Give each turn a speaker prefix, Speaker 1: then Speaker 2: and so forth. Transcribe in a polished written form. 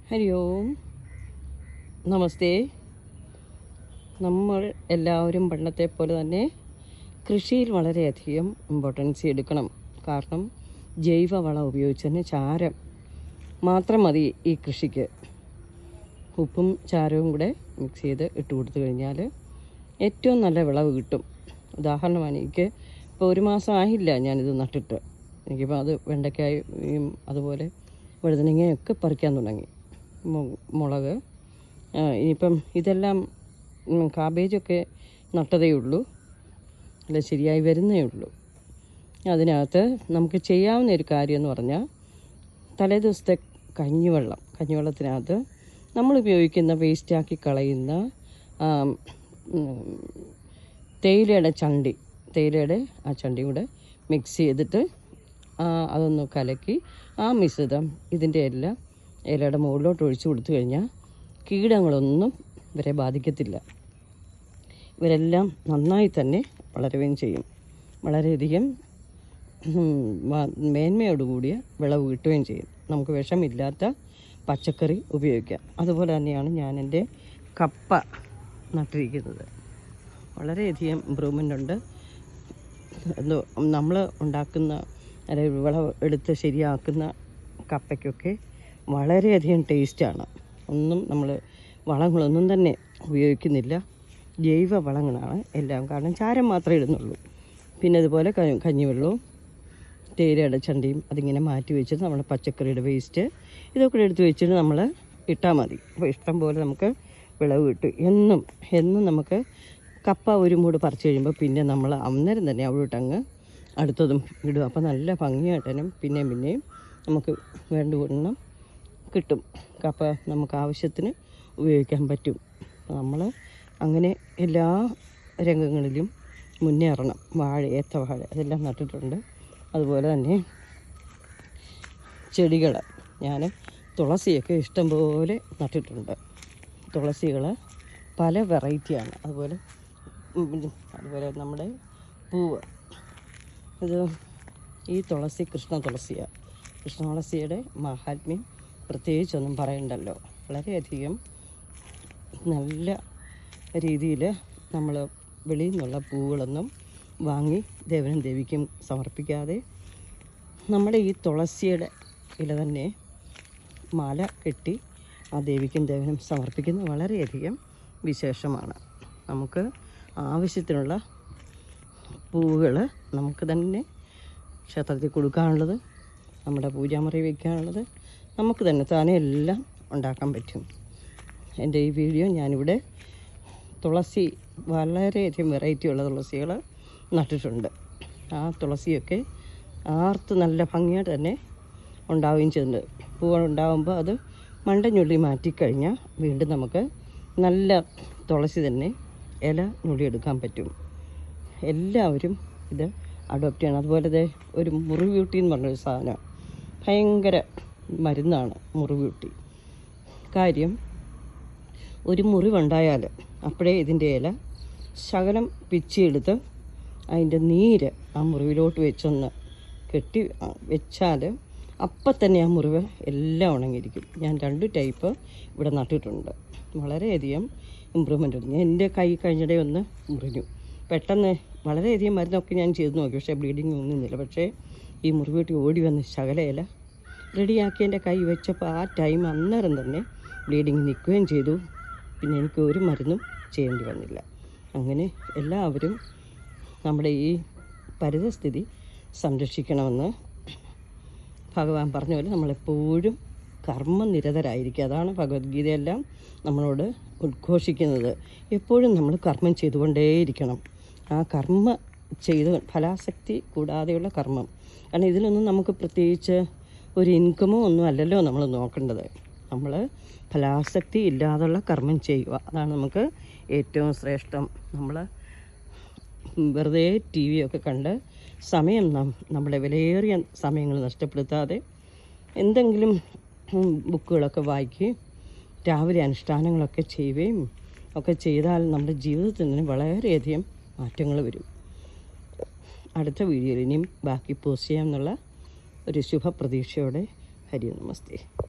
Speaker 1: ഹരി ഓം നമസ്തേ. നമ്മൾ എല്ലാവരും പണ്ടത്തെ പോലെ തന്നെ കൃഷിയിൽ വളരെയധികം ഇമ്പോർട്ടൻസ് എടുക്കണം. കാരണം ജൈവവളം ഉപയോഗിച്ച് തന്നെ ചാരം മാത്രം മതി ഈ കൃഷിക്ക്. ഉപ്പും ചാരവും കൂടെ മിക്സ് ചെയ്ത് ഇട്ട് കൊടുത്തു കഴിഞ്ഞാൽ ഏറ്റവും നല്ല വിളവ് കിട്ടും. ഉദാഹരണമാണ്, എനിക്ക് ഇപ്പോൾ 1 മാസം ആയില്ല ഞാനിത് നട്ടിട്ട്. എനിക്കിപ്പോൾ അത് വെണ്ടയ്ക്കായും അതുപോലെ വഴുതനങ്ങയൊക്കെ പറിക്കാൻ തുടങ്ങി. മുളക്, ഇനിയിപ്പം ഇതെല്ലാം കാബേജൊക്കെ നട്ടതേ ഉള്ളൂ, അല്ല ശരിയായി വരുന്നേ ഉള്ളൂ. അതിനകത്ത് നമുക്ക് ചെയ്യാവുന്ന ഒരു കാര്യം എന്ന് പറഞ്ഞാൽ, തലേ ദിവസത്തെ കഞ്ഞിവെള്ളത്തിനകത്ത് നമ്മൾ ഉപയോഗിക്കുന്ന വേസ്റ്റാക്കി കളയുന്ന തേയിലയുടെ ആ ചണ്ടി കൂടെ മിക്സ് ചെയ്തിട്ട് അതൊന്ന് കലക്കി ആ മിശ്രിതം ഇതിൻ്റെ എല്ലാം ഇലയുടെ മുകളിലോട്ട് ഒഴിച്ചു കൊടുത്തു കഴിഞ്ഞാൽ കീടങ്ങളൊന്നും ഇവരെ ബാധിക്കത്തില്ല. ഇവരെല്ലാം നന്നായി തന്നെ വളരുകയും ചെയ്യും. വളരെയധികം മേന്മയോടുകൂടിയ വിളവ് കിട്ടുകയും ചെയ്യും. നമുക്ക് വിഷമില്ലാത്ത പച്ചക്കറി ഉപയോഗിക്കാം. അതുപോലെ തന്നെയാണ് ഞാൻ എൻ്റെ കപ്പ നട്ടിരിക്കുന്നത്. വളരെയധികം ഇമ്പ്രൂവ്മെൻ്റ് ഉണ്ട്. നമ്മൾ ഉണ്ടാക്കുന്ന അതായത് വിളവ് എടുത്ത് ശരിയാക്കുന്ന കപ്പയ്ക്കൊക്കെ വളരെയധികം ടേസ്റ്റാണ്. നമ്മൾ വളങ്ങളൊന്നും തന്നെ ഉപയോഗിക്കുന്നില്ല, ജൈവ വളങ്ങളാണ് എല്ലാം. കാരണം ചാരം മാത്രമേ ഇടുന്നുള്ളൂ. പിന്നെ അതുപോലെ കഞ്ഞിവെള്ളവും തേയിലയുടെ ചണ്ടിയും അതിങ്ങനെ മാറ്റി വെച്ചിട്ട് നമ്മൾ പച്ചക്കറിയുടെ വേസ്റ്റ് ഇതൊക്കെ എടുത്ത് വെച്ചിട്ട് നമ്മൾ ഇട്ടാൽ മതി. അപ്പോൾ ഇഷ്ടം പോലെ നമുക്ക് വിളവ് കിട്ടും. എന്നും നമുക്ക് കപ്പ ഒരു മൂട് പറിച്ച് കഴിയുമ്പോൾ പിന്നെ നമ്മൾ അന്നേരം തന്നെ അവിടോട്ടങ്ങ് അടുത്തതും ഇടും. അപ്പോൾ നല്ല ഭംഗിയായിട്ടും പിന്നെയും നമുക്ക് വേണ്ടുവണ്ണം കിട്ടും. കപ്പ നമുക്ക് ആവശ്യത്തിന് ഉപയോഗിക്കാൻ പറ്റും. നമ്മൾ അങ്ങനെ എല്ലാ രംഗങ്ങളിലും മുന്നേറണം. ഏത്തവാഴ അതെല്ലാം നട്ടിട്ടുണ്ട്. അതുപോലെ തന്നെ ചെടികൾ ഞാൻ തുളസിയൊക്കെ ഇഷ്ടംപോലെ നട്ടിട്ടുണ്ട്. തുളസികൾ പല വെറൈറ്റിയാണ്. അതുപോലെ നമ്മുടെ പൂവ്, ഈ തുളസി കൃഷ്ണ തുളസിയുടെ മഹാത്മ്യം പ്രത്യേകിച്ചൊന്നും പറയണ്ടല്ലോ. വളരെയധികം നല്ല രീതിയിൽ നമ്മൾ വെളിയിൽ നിന്നുള്ള പൂവുകളൊന്നും വാങ്ങി ദേവനും ദേവിക്കും സമർപ്പിക്കാതെ നമ്മുടെ ഈ തുളസിയുടെ ഇല തന്നെ മാല കെട്ടി ആ ദേവിക്കും ദേവനും സമർപ്പിക്കുന്നത് വളരെയധികം വിശേഷമാണ്. നമുക്ക് ആവശ്യത്തിനുള്ള പൂവുകൾ നമുക്ക് തന്നെ ക്ഷേത്രത്തിൽ കൊടുക്കാനുള്ളത്, നമ്മുടെ പൂജാമുറി വയ്ക്കാനുള്ളത് നമുക്ക് തന്നെ താനേ എല്ലാം ഉണ്ടാക്കാൻ പറ്റും. എൻ്റെ ഈ വീഡിയോ ഞാനിവിടെ തുളസി വളരെയധികം വെറൈറ്റിയുള്ള തുളസികൾ നട്ടിട്ടുണ്ട്. ആ തുളസിയൊക്കെ ആർത്ത് നല്ല ഭംഗിയായിട്ട് തന്നെ ഉണ്ടാവുകയും ചെയ്യുന്നുണ്ട്. പൂവുകൾ ഉണ്ടാകുമ്പോൾ അത് മണ്ടഞ്ഞുള്ളി മാറ്റിക്കഴിഞ്ഞാൽ വീണ്ടും നമുക്ക് നല്ല തുളസി തന്നെ ഇല ഞൊള്ളിയെടുക്കാൻ പറ്റും. എല്ലാവരും ഇത് അഡോപ്റ്റ് ചെയ്യണം. അതുപോലെ ഒരു മുറിവ്യൂട്ടി എന്ന് പറഞ്ഞൊരു സാധനം, ഭയങ്കര മരുന്നാണ് മുറിവ്യൂട്ടി. കാര്യം, ഒരു മുറിവുണ്ടായാൽ അപ്പോഴേ ഇതിൻ്റെ ഇല ശകലം പിച്ചിയെടുത്ത് അതിൻ്റെ നീര് ആ മുറിവിലോട്ട് വെച്ചൊന്ന് കെട്ടി വെച്ചാൽ അപ്പം തന്നെ ആ മുറിവ് എല്ലാം ഉണങ്ങിയിരിക്കും. ഞാൻ 2 ടൈപ്പ് ഇവിടെ നട്ടിട്ടുണ്ട്. വളരെയധികം ഇമ്പ്രൂവ്മെൻ്റ് ഉണ്ട്. എൻ്റെ കൈ കഴിഞ്ഞിടെ ഒന്ന് മുറിഞ്ഞു. പെട്ടെന്ന് വളരെയധികം മരുന്നൊക്കെ ഞാൻ ചെയ്ത് നോക്കി, പക്ഷേ ബ്ലീഡിങ് ഒന്നുമില്ല. പക്ഷേ ഈ മുറിവീട്ടി ഓടി വന്ന് ശകല ഇല റെഡിയാക്കി എൻ്റെ കൈ വെച്ചപ്പോൾ ആ ടൈം അന്നേരം തന്നെ ബ്ലീഡിങ് നിൽക്കുകയും ചെയ്തു. പിന്നെ എനിക്ക് ഒരു മരുന്നും ചെയ്യേണ്ടി വന്നില്ല. അങ്ങനെ എല്ലാവരും നമ്മുടെ ഈ പരിതസ്ഥിതി സംരക്ഷിക്കണമെന്ന് ഭഗവാൻ പറഞ്ഞ പോലെ നമ്മളെപ്പോഴും കർമ്മനിരതരായിരിക്കുക. അതാണ് ഭഗവത്ഗീതയെല്ലാം നമ്മളോട് ഉദ്ഘോഷിക്കുന്നത്. എപ്പോഴും നമ്മൾ കർമ്മം ചെയ്തുകൊണ്ടേയിരിക്കണം. ആ കർമ്മ ഫലാസക്തി കൂടാതെയുള്ള കർമ്മം. കാരണം ഇതിലൊന്നും നമുക്ക് പ്രത്യേകിച്ച് ഒരു ഇൻകമോ ഒന്നും അല്ലല്ലോ നമ്മൾ നോക്കേണ്ടത്. നമ്മൾ ഫലാസക്തി ഇല്ലാതുള്ള കർമ്മം ചെയ്യുക, അതാണ് നമുക്ക് ഏറ്റവും ശ്രേഷ്ഠം. നമ്മൾ വെറുതെ TV ഒക്കെ കണ്ട് സമയം നമ്മുടെ വിലയേറിയ സമയങ്ങൾ നഷ്ടപ്പെടുത്താതെ എന്തെങ്കിലും ബുക്കുകളൊക്കെ വായിക്കുകയും രാവിലെ അനുഷ്ഠാനങ്ങളൊക്കെ ചെയ്യുകയും ഒക്കെ ചെയ്താൽ നമ്മുടെ ജീവിതത്തിൽ നിന്ന് വളരെയധികം മാറ്റങ്ങൾ വരും. അടുത്ത വീഡിയോയിൽ ഇനിയും ബാക്കി പോസ്റ്റ് ചെയ്യാമെന്നുള്ള ഒരു ശുഭപ്രതീക്ഷയോടെ ഹരി നമസ്തേ.